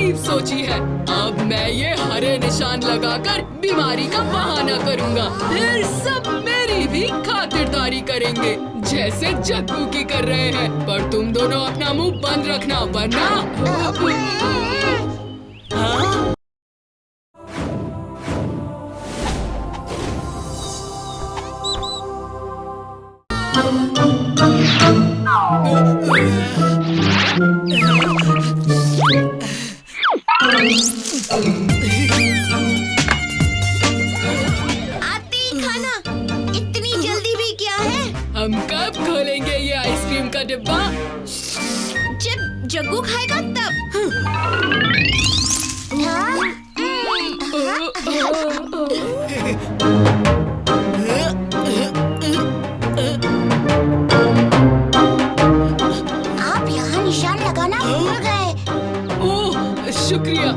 अजीब सोची है। अब मैं ये हरे निशान लगाकर बीमारी का बहाना करूँगा, फिर सब मेरी भी खातिरदारी करेंगे जैसे जग्गू की कर रहे हैं। पर तुम दोनों अपना मुंह बंद रखना वरना हाँ? आती खाना, इतनी जल्दी भी क्या है? हम कब खोलेंगे ये आइसक्रीम का डिब्बा? जब जग्गू खाएगा तब। आप यहाँ निशान लगाना भूल गए। ओह शुक्रिया।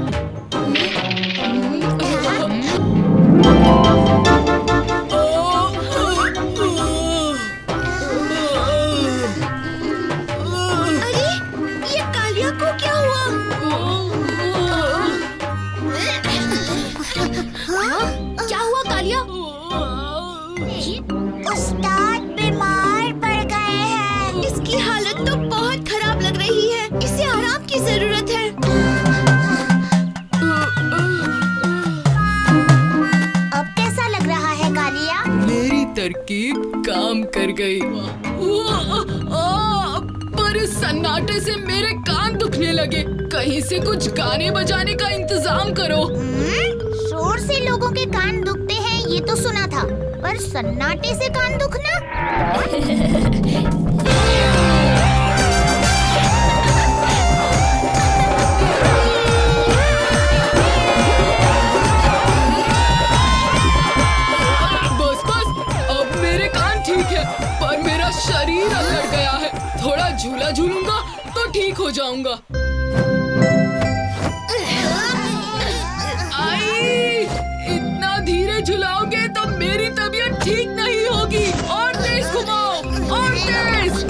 अरे ये कालिया को क्या हुआ? हाँ? क्या हुआ कालिया? उस्ताद बीमार पड़ गए हैं। इसकी हालत तो बहुत खराब लग रही है। इसे आराम की जरूरत है। अब कैसा लग रहा है कालिया? मेरी तरकीब काम कर गई। पर इस सन्नाटे से मेरे कान दुखने लगे। कहीं से कुछ गाने बजाने का इंतजाम करो। शोर से लोगों के कान दुखते हैं ये तो सुना था, पर सन्नाटे से कान दुखना? बस बस, अब मेरे कान ठीक है, पर मेरा शरीर अकड़ गया है। थोड़ा झूला झूलूंगा तो ठीक हो जाऊंगा। आई, इतना धीरे झुलाओगे तो मेरी तबीयत ठीक नहीं होगी। और तेज घुमाओ, और तेज।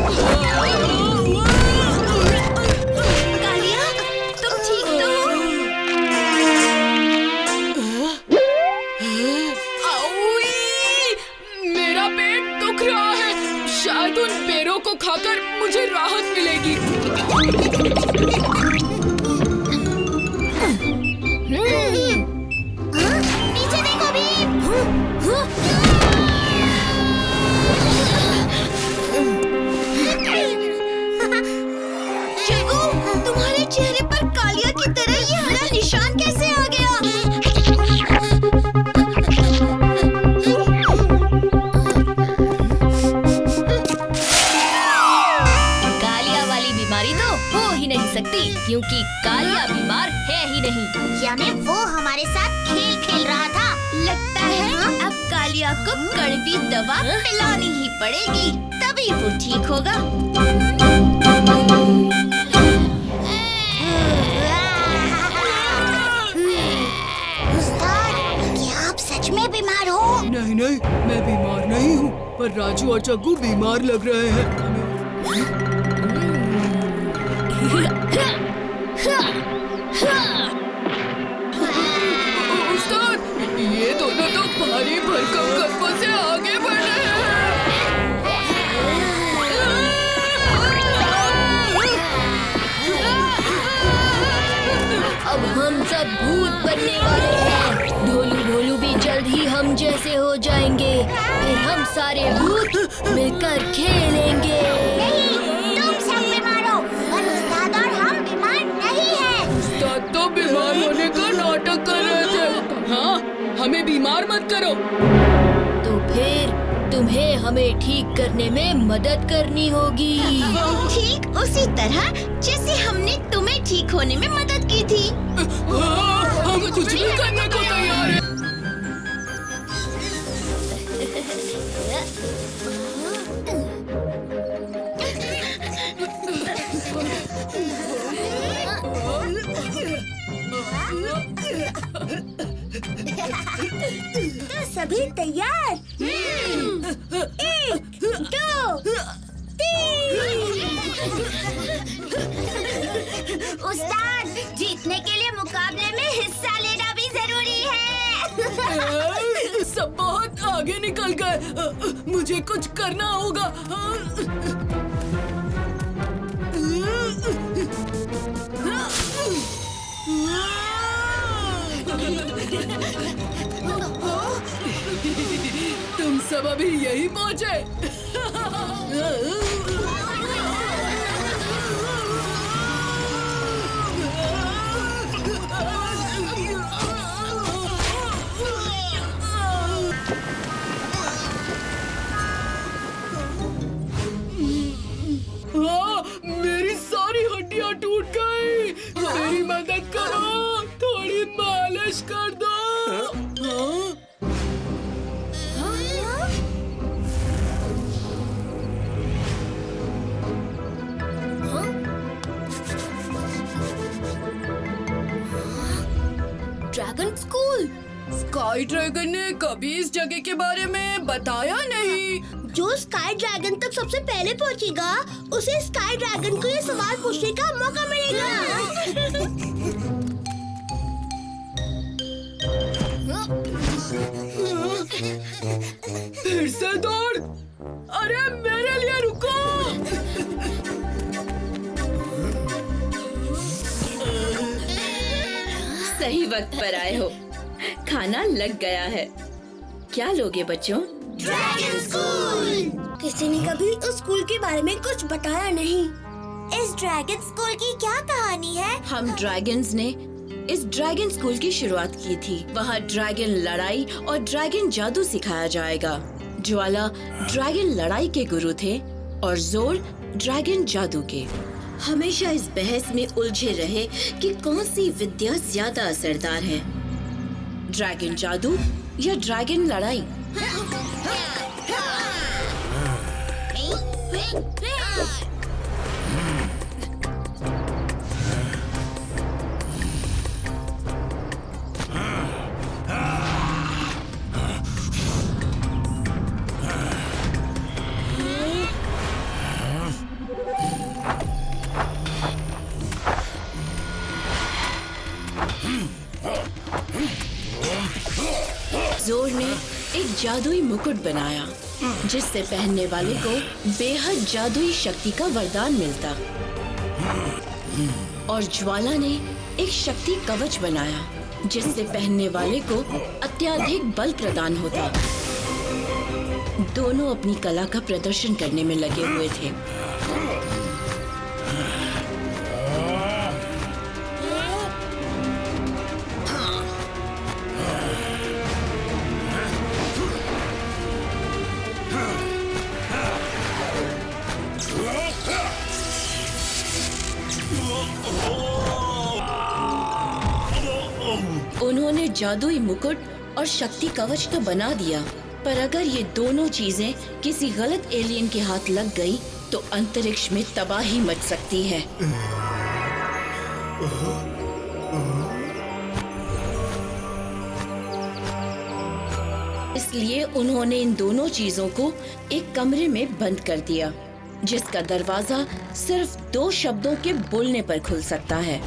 कालिया, तुम ठीक तो हो? आउई! मेरा पेट दुख रहा है। शायद उन पेड़ों को खाकर मुझे राहत मिलेगी। पीछे देखो भीम। जग्गू, तुम्हारे चेहरे पर कालिया की तरह ये हरा निशान कैसे आ गया? कालिया वाली बीमारी तो हो ही नहीं सकती, क्योंकि कालिया बीमार है ही नहीं। यानी वो हमारे साथ खेल खेल रहा था। लगता है अब कालिया को कड़वी दवा पिलानी ही पड़ेगी, तभी वो ठीक होगा। उस्ताद, क्या आप सच में बीमार हो? नहीं नहीं, मैं बीमार नहीं हूँ, पर राजू और जग्गू बीमार लग रहे हैं। उस्ताद, ये दोनों तो भारी भरकम कदमों से आगे बढ़ रहे हैं। अब हम सब भूत बनने वाले हैं। ढोलू ढोलू भी जल्द ही हम जैसे हो जाएंगे। फिर हम सारे भूत मिलकर खेलेंगे। तुम सब बीमार हो, पर उस्ताद और हम बीमार नहीं हैं। उस्ताद तो बीमार होने का नाटक कर रहे थे। हाँ, हमें बीमार मत करो। तो फिर तुम्हें हमें ठीक करने में मदद करनी होगी। ठीक उसी तरह जैसे हमने तुम्हें ठीक होने में मदद की थी। हम कुछ भी करने को तैयार हैं। तो सभी तैयार? 1, 2, 3। उस्ताद, जीतने के लिए मुकाबले में हिस्सा लेना भी जरूरी है। सब बहुत आगे निकल गए। मुझे कुछ करना होगा। तुम सब अभी यही पहुंचे। मेरी सारी हड्डियां टूट गई। मेरी मदद करो, थोड़ी मालिश कर दो। Dragon school. स्काई ड्रैगन ने कभी इस जगह के बारे में बताया नहीं। जो स्काई ड्रैगन तक सबसे पहले पहुंचेगा, उसे स्काई ड्रैगन को ये सवाल पूछने का मौका मिलेगा। फिर से दौड़। अरे मेरे लिए रुको। सही वक्त पर आए हो। खाना लग गया है। क्या लोगे बच्चों? Dragon school. किसी ने कभी उस स्कूल के बारे में कुछ बताया नहीं। इस ड्रैगन स्कूल की क्या कहानी है? हम ड्रैगन्स ने इस ड्रैगन स्कूल की शुरुआत की थी। वहाँ ड्रैगन लड़ाई और ड्रैगन जादू सिखाया जाएगा। ज्वाला ड्रैगन लड़ाई के गुरु थे और जोल ड्रैगन जादू के। हमेशा इस बहस में उलझे रहे कि कौन सी विद्या ज्यादा असरदार है, ड्रैगन जादू या ड्रैगन लड़ाई। जोर ने एक जादुई मुकुट बनाया जिससे पहनने वाले को बेहद जादुई शक्ति का वरदान मिलता, और ज्वाला ने एक शक्ति कवच बनाया जिससे पहनने वाले को अत्यधिक बल प्रदान होता। दोनों अपनी कला का प्रदर्शन करने में लगे हुए थे। उन्होंने जादुई मुकुट और शक्ति कवच तो बना दिया, पर अगर ये दोनों चीजें किसी गलत एलियन के हाथ लग गई तो अंतरिक्ष में तबाही मच सकती है। इसलिए उन्होंने इन दोनों चीजों को एक कमरे में बंद कर दिया, जिसका दरवाजा सिर्फ 2 शब्दों के बोलने पर खुल सकता है।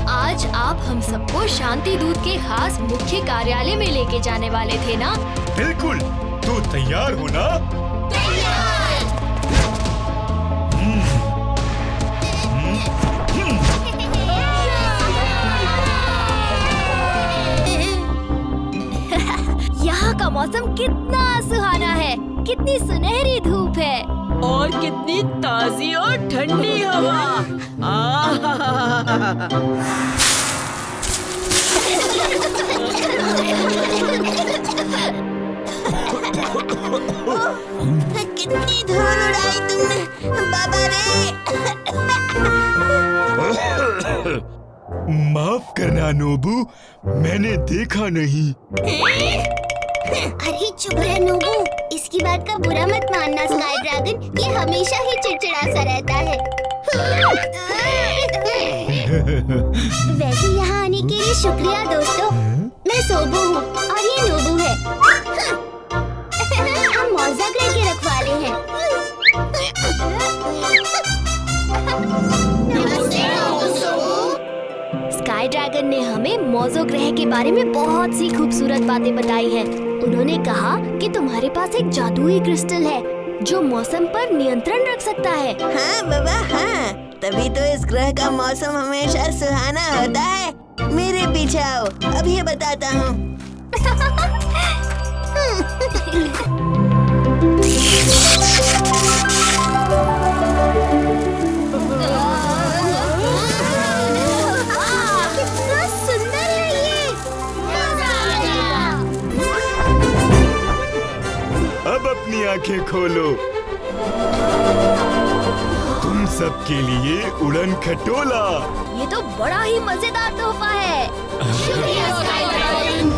आज आप हम सबको शांति दूत के खास मुख्य कार्यालय में लेके जाने वाले थे ना? बिल्कुल। तू तैयार हो ना? तैयार। मौसम कितना सुहाना है, कितनी सुनहरी धूप है और कितनी ताजी और ठंडी हवा। कितनी धूल उड़ाई तुमने बाबा रे। माफ करना नोबू, मैंने देखा नहीं। अरे चुप रह नोबू, इसकी बात का बुरा मत मानना स्काई ड्रैगन, ये हमेशा ही चिड़चिड़ा सा रहता है। वैसे यहाँ आने के लिए शुक्रिया दोस्तों। मैं सोबू हूँ और ये नोबू है। हम मौजा ग्रह के रखवाले हैं। स्काई ड्रैगन ने हमें मौजो ग्रह के बारे में बहुत सी खूबसूरत बातें बताई हैं। उन्होंने कहा कि तुम्हारे पास एक जादुई क्रिस्टल है जो मौसम पर नियंत्रण रख सकता है। हाँ बाबा हाँ, तभी तो इस ग्रह का मौसम हमेशा सुहाना होता है। मेरे पीछे आओ, अब ये बताता हूँ। कितना सुंदर है ये। अब अपनी आंखें खोलो। तुम सबके लिए उड़न खटोला। ये तो बड़ा ही मजेदार तोहफा है। शुक्रिया स्काई ड्रैगन।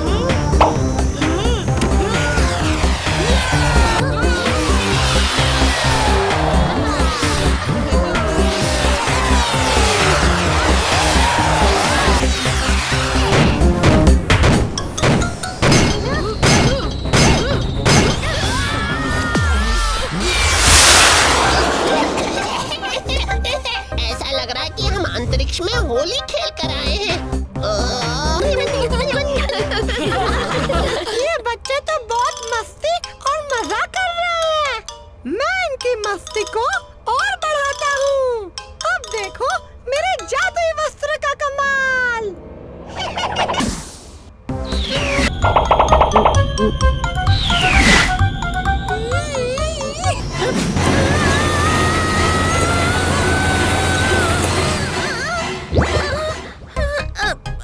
ऐसा लग रहा है कि हम अंतरिक्ष में होली खेल कर आए हैं। ये बच्चे तो बहुत मस्ती और मजा कर रहे हैं। मैं इनकी मस्ती को और बढ़ाता हूँ। अब देखो मेरे जादुई वस्त्र का कमाल।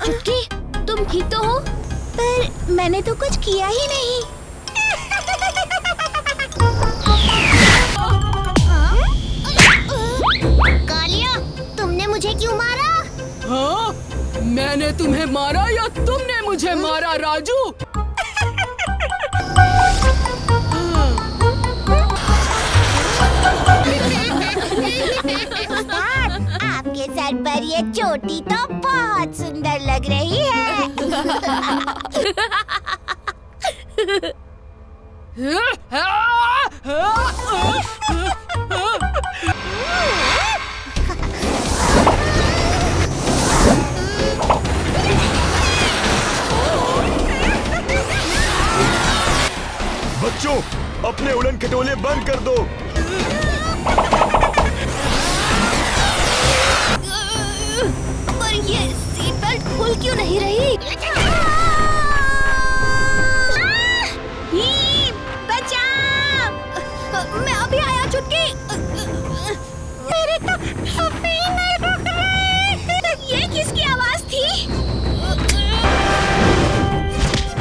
चुटकी, तुम ठीक तो हो? पर मैंने तो कुछ किया ही नहीं। कालिया, तुमने मुझे क्यों मारा? हाँ? मैंने तुम्हें मारा या तुमने मुझे मारा राजू? आपके सर पर ये चोटी तो बहुत सुंदर लग रही है। बच्चों, अपने उड़न खटोले बंद कर दो। पर ये सीट बेल्ट खुल क्यों नहीं रही? बचाओ! मैं अभी आया चुटकी। मेरे तो हफ्ते नहीं रुक रहे। ये किसकी आवाज थी?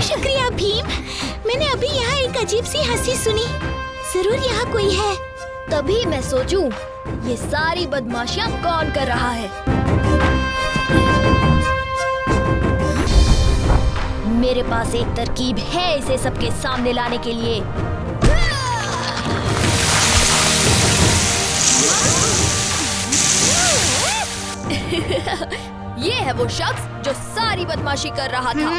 शुक्रिया भीम, मैंने अभी यहाँ एक अजीब सी हंसी सुनी। जरूर यहाँ कोई है। तभी मैं सोचूं, ये सारी बदमाशियां कौन कर रहा है? मेरे पास एक तरकीब है इसे सबके सामने लाने के लिए। ये है वो शख्स जो सारी बदमाशी कर रहा था।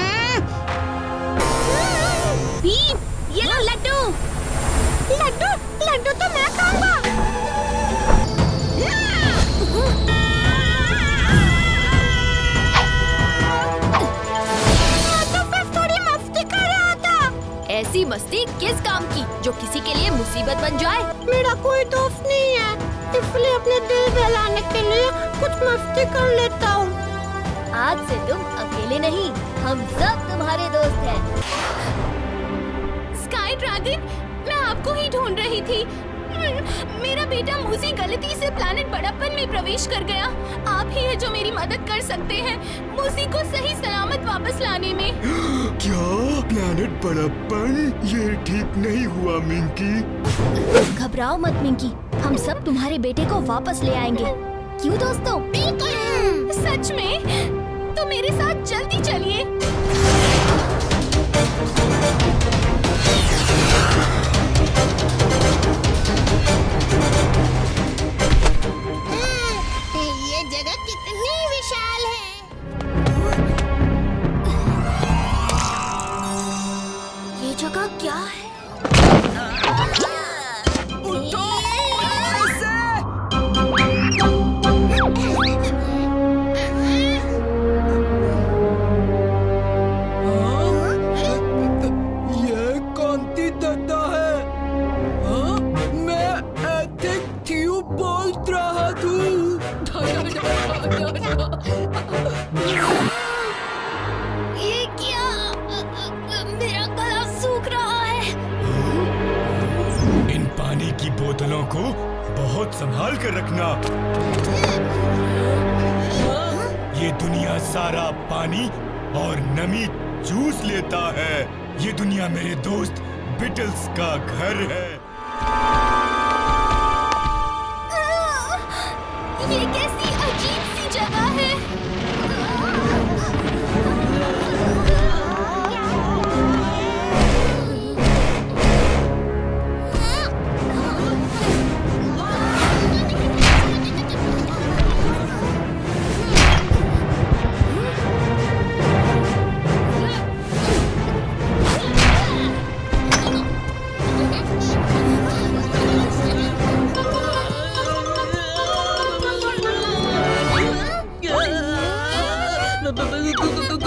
भीम, ये लो लड्डू। लड्डू लड्डू तो मैं खाऊंगा। तो फिर थोड़ी मस्ती कर रहा था। ऐसी मस्ती किस काम की जो किसी के लिए मुसीबत बन जाए? मेरा कोई दोस्त नहीं है, इसलिए अपने दिल बहलाने के लिए कुछ मस्ती कर लेता हूँ। आज से तुम अकेले नहीं, हम सब तुम्हारे दोस्त हैं। ड्रैगन, मैं आपको ही ढूंढ रही थी। मेरा बेटा मूसी गलती से प्लैनेट बड़प्पन में प्रवेश कर गया। आप ही है जो मेरी मदद कर सकते हैं मूसी को सही सलामत वापस लाने में। क्या प्लैनेट बड़प्पन? ये ठीक नहीं हुआ मिंकी। घबराओ मत मिंकी, हम सब तुम्हारे बेटे को वापस ले आएंगे। क्यों दोस्तों? सच में? तो मेरे साथ जल्दी चलिए। ये जगह कितनी विशाल है। ये जगह क्या है? ये कांति दद्दा है। हाँ? मैं एथिक थ्यू बोल रहा हूँ। ये क्या? मेरा गला सूख रहा है। इन पानी की बोतलों को बहुत संभाल कर रखना। ये दुनिया सारा पानी और नमी चूस लेता है। ये दुनिया मेरे दोस्त बिटल्स का घर है। ये कैसी अजीब सी जगह है।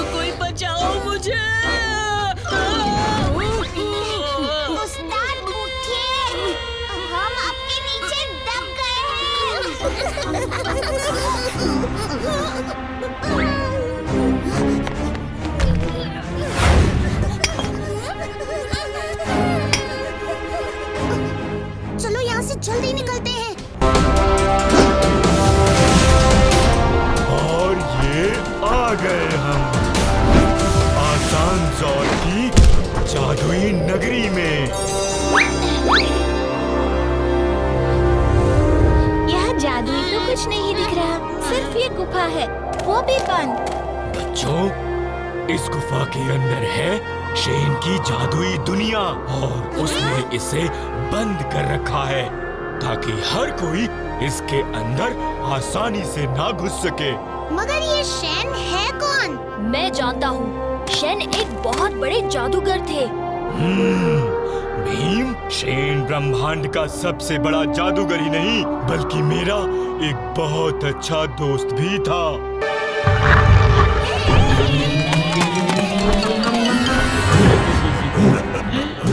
कोई बचाओ मुझे। उस्ताद उठिए, हम आपके नीचे दब गए। चलो यहाँ से जल्दी निकलते हैं। और ये आ गए हम आसान ज़ौर की जादुई नगरी में। यहाँ जादुई तो कुछ नहीं दिख रहा, सिर्फ ये गुफा है, वो भी बंद। बच्चों, इस गुफा के अंदर है शेन की जादुई दुनिया और उसने इसे बंद कर रखा है ताकि हर कोई इसके अंदर आसानी से ना घुस सके। मगर ये शेन है कौन? मैं जानता हूँ, शेन एक बहुत बड़े जादूगर थे। भीम, शेन ब्रह्मांड का सबसे बड़ा जादूगर ही नहीं बल्कि मेरा एक बहुत अच्छा दोस्त भी था।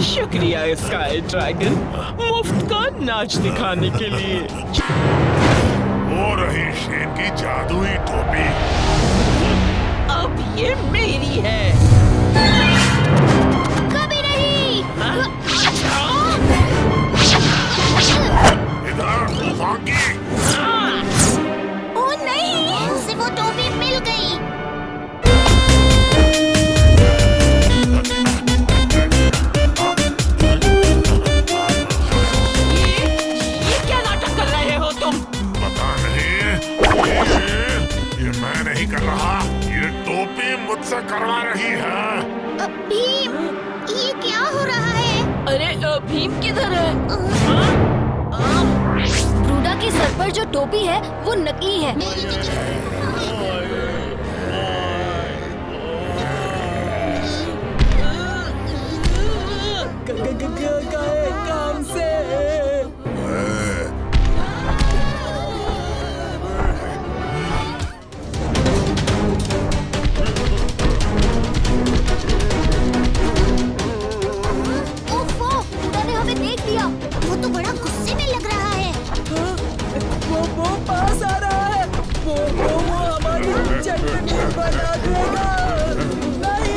शुक्रिया स्काई ड्रैगन, मुफ्त का नाच दिखाने के लिए। वो रही शेन की जादुई टोपी। अब ये मेरी है। कभी नहीं। इधर तूफानी। ओ नहीं, उसे वो टोपी मिल गई। ये क्या नाटक कर रहे हो तुम? पता नहीं, ये मैं नहीं कर रहा, ये टोपी मुझसे करवा रही है। भीम, ये क्या हो रहा है? अरे भीम किधर है? ब्रूडा के सर पर जो टोपी है वो नकली है। गए काम से। ओफो, ब्रूडा ने हमें देख लिया। वो तो बड़ा गुस्से में लग रहा है। वो पास आ रहा है। वो हमारी चटनी बना देगा। नहीं।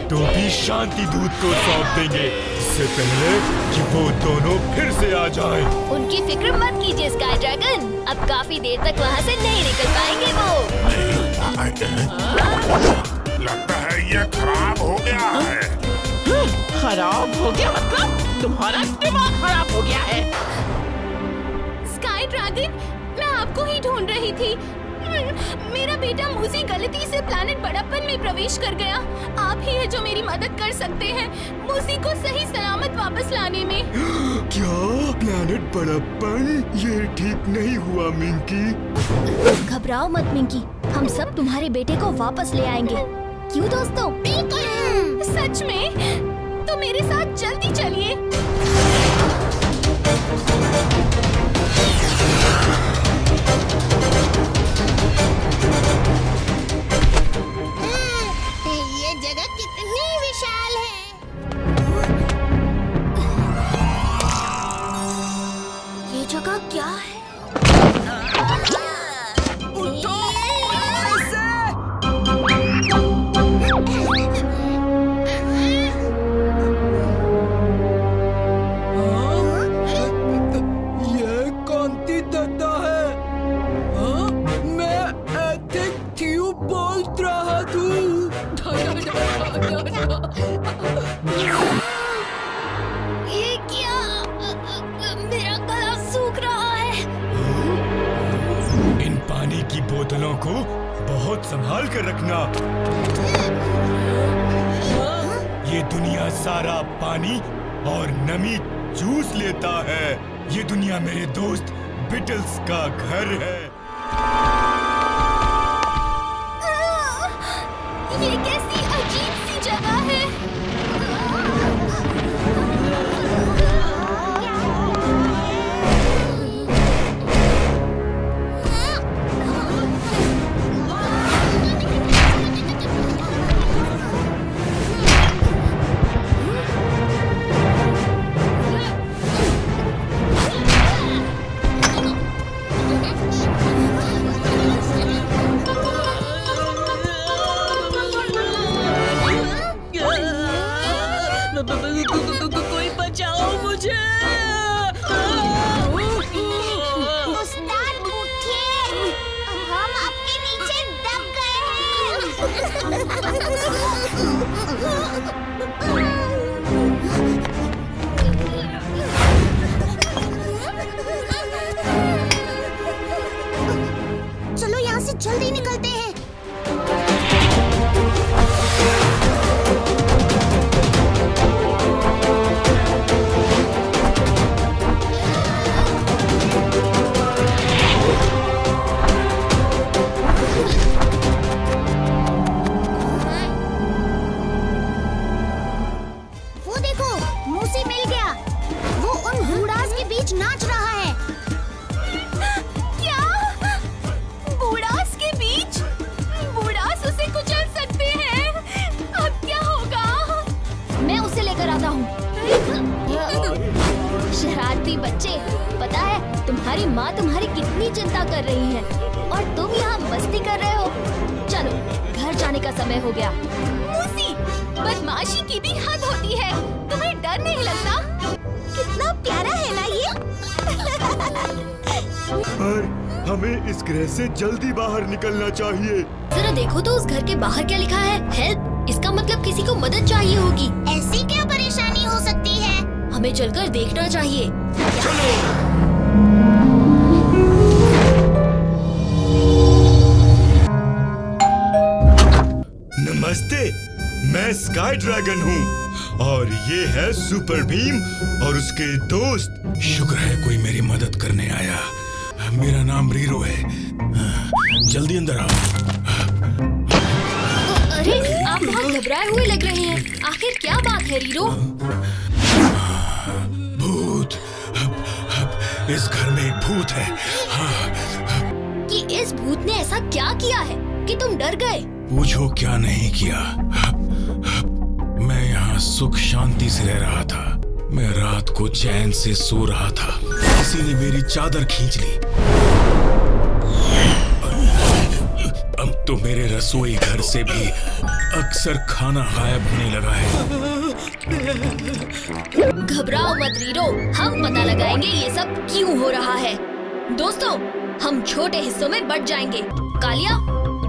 टोपी शांति दूत को सौंप देंगे, इससे पहले कि वो दोनों फिर से आ जाएं। उनकी फिक्र मत कीजिए स्काई ड्रैगन, अब काफी देर तक वहाँ से नहीं निकल पाएंगे वो। लगता है ये खराब हो गया है। खराब हो गया मतलब तुम्हारा दिमाग खराब हो गया है। स्काई ड्रैगन, मैं आपको ही ढूंढ रही थी। मेरा बेटा मूसी गलती से प्लैनेट बड़प्पन में प्रवेश कर गया। आप ही है जो मेरी मदद कर सकते हैं मूसी को सही सलामत वापस लाने में। क्या प्लैनेट बड़प्पन? ये ठीक नहीं हुआ मिंकी। घबराओ मत मिंकी, हम सब तुम्हारे बेटे को वापस ले आएंगे। क्यों दोस्तों? सच में? तो मेरे साथ जल्दी चलिए। ये जगह कितनी विशाल है। ये जगह क्या है? ये कांति दादा है। हाँ? मैं एथिक थ्यू बोल रहा हूँ। ये क्या? मेरा गला सूख रहा है। इन पानी की बोतलों को बहुत संभाल कर रखना। ये दुनिया सारा पानी और नमी चूस लेता है। ये दुनिया मेरे दोस्त बिटल्स का घर है। ये कैसी अजीब सी जगह है। कोई बचाओ मुझे। उस्ताद उठिए, हम आपके नीचे दब गए हैं। चलो यहाँ से जल्दी निकलते हैं। वो देखो, मूसी मिल गया। वो उन बूढ़ास के बीच नाच रहा है। क्या? बूढ़ास के बीच? बूढ़ास उसे कुचल सकते हैं। अब क्या होगा? मैं उसे लेकर आता हूँ। शरारती बच्चे, पता है तुम्हारी माँ तुम्हारी कितनी चिंता कर रही है और तुम यहाँ मस्ती कर रहे हो। चलो घर जाने का समय हो गया। मूसी, बदमाशी की भी हद होती है। तुम्हें डर नहीं लगता? कितना प्यारा है ना ये। पर हमें इस ग्रह से जल्दी बाहर निकलना चाहिए। जरा देखो तो उस घर के बाहर क्या लिखा है? हेल्प। इसका मतलब किसी को मदद चाहिए होगी। ऐसी क्या परेशानी हो सकती है? हमें चलकर देखना चाहिए। नमस्ते, मैं स्काई ड्रैगन हूँ और ये है सुपर भीम और उसके दोस्त। शुक्र है कोई मेरी मदद करने आया। मेरा नाम रीरो है। जल्दी अंदर आओ। अरे आप बहुत घबराए हुए लग रहे हैं। आखिर क्या बात है रीरो? भूत। इस घर में एक भूत है। कि इस भूत ने ऐसा क्या किया है कि तुम डर गए? पूछो क्या नहीं किया। मैं यहाँ सुख शांति से रह रहा था। मैं रात को चैन से सो रहा था। किसी ने मेरी चादर खींच ली। तो मेरे रसोई घर से भी अक्सर खाना गायब होने लगा है। घबराओ मत रीरो, हम पता लगाएंगे ये सब क्यों हो रहा है। दोस्तों, हम छोटे हिस्सों में बंट जाएंगे। कालिया,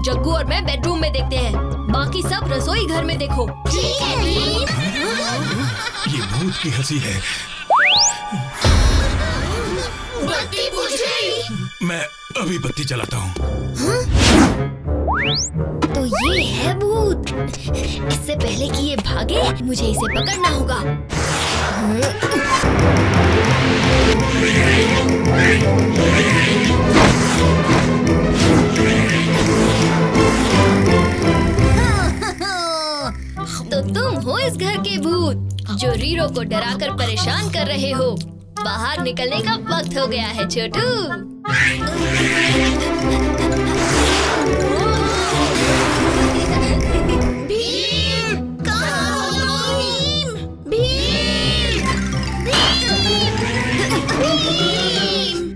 जग्गू और मैं बेडरूम में देखते हैं, बाकी सब रसोई घर में देखो। ठीक है भीम। ये भूत की हंसी है। बत्ती बुझ गई। मैं अभी बत्ती जलाता हूँ। तो ये है भूत। इससे पहले कि ये भागे, मुझे इसे पकड़ना होगा। तो तुम हो इस घर के भूत जो रीरो को डराकर परेशान कर रहे हो। बाहर निकलने का वक्त हो गया है छोटू।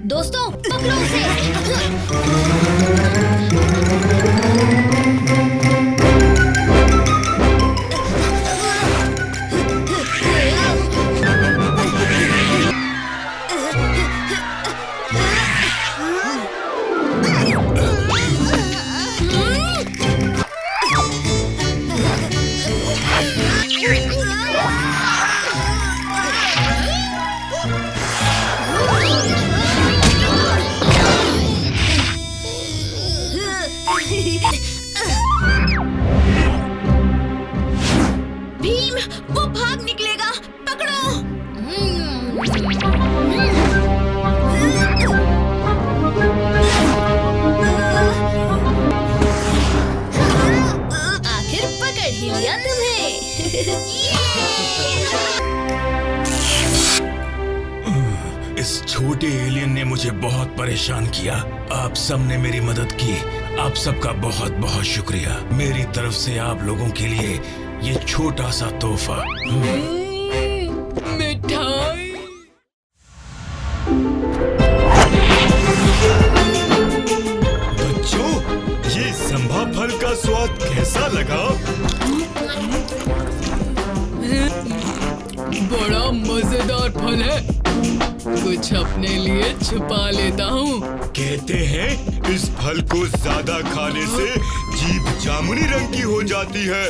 दोस्तों, पकड़ो उसे। भीम, वो भाग निकलेगा, पकड़ो। आखिर पकड़ ही लिया तुम्हें। इस छोटे एलियन ने मुझे बहुत परेशान किया। आप सबने मेरी मदद की। आप सबका बहुत बहुत शुक्रिया। मेरी तरफ से आप लोगों के लिए ये छोटा सा तोहफा। मिठाई। बच्चों, ये संभा फल का स्वाद कैसा लगा? बड़ा मजेदार फल है। कुछ अपने लिए छुपा लेता हूँ। कहते हैं इस फल को ज्यादा खाने से जीभ जामुनी रंग की हो जाती है,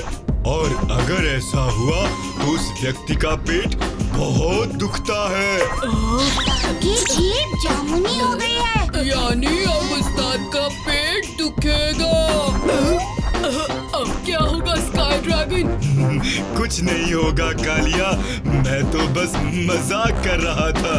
और अगर ऐसा हुआ तो उस व्यक्ति का पेट बहुत दुखता है। ये जीभ जामुनी हो गई है। यानी अब उस्ताद का पेट दुखेगा। अब क्या होगा स्काई ड्रैगन? कुछ नहीं होगा कालिया, मैं तो बस मजाक कर रहा था।